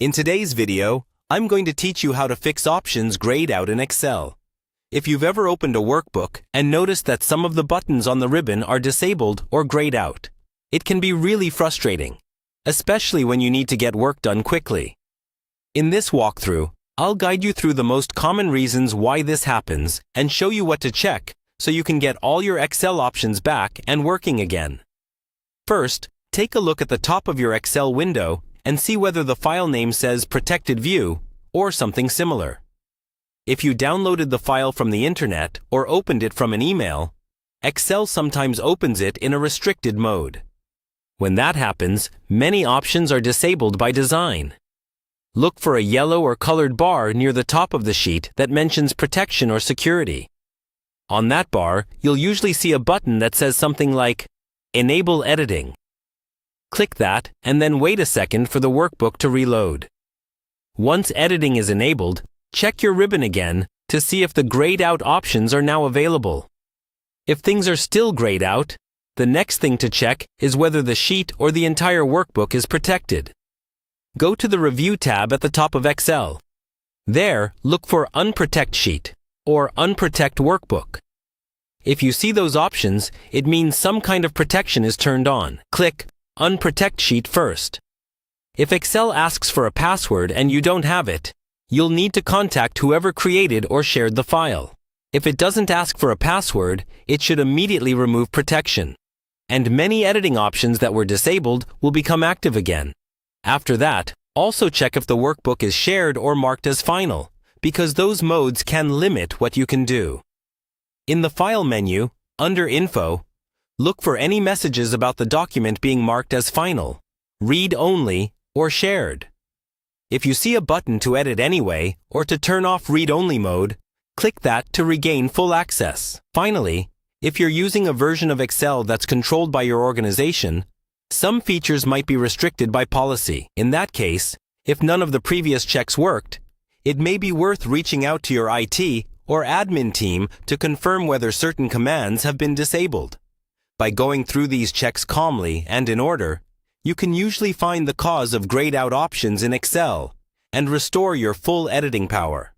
In today's video, I'm going to teach you how to fix options grayed out in Excel. If you've ever opened a workbook and noticed that some of the buttons on the ribbon are disabled or grayed out, it can be really frustrating, especially when you need to get work done quickly. In this walkthrough, I'll guide you through the most common reasons why this happens and show you what to check so you can get all your Excel options back and working again. First, take a look at the top of your Excel window and see whether the file name says Protected View or something similar. If you downloaded the file from the internet or opened it from an email, Excel sometimes opens it in a restricted mode. When that happens, many options are disabled by design. Look for a yellow or colored bar near the top of the sheet that mentions protection or security. On that bar, you'll usually see a button that says something like Enable Editing. Click that and then wait a second for the workbook to reload. Once editing is enabled, check your ribbon again to see if the grayed out options are now available. If things are still grayed out, the next thing to check is whether the sheet or the entire workbook is protected. Go to the Review tab at the top of Excel. There, look for Unprotect Sheet or Unprotect Workbook. If you see those options, it means some kind of protection is turned on. Click Unprotect Sheet first. If Excel asks for a password and you don't have it, you'll need to contact whoever created or shared the file. If it doesn't ask for a password, it should immediately remove protection. And many editing options that were disabled will become active again. After that, also check if the workbook is shared or marked as final, because those modes can limit what you can do. In the File menu, under Info, look for any messages about the document being marked as final, read only, or shared. If you see a button to edit anyway or to turn off read-only mode, click that to regain full access. Finally, if you're using a version of Excel that's controlled by your organization, some features might be restricted by policy. In that case, if none of the previous checks worked, it may be worth reaching out to your IT or admin team to confirm whether certain commands have been disabled. By going through these checks calmly and in order, you can usually find the cause of grayed out options in Excel and restore your full editing power.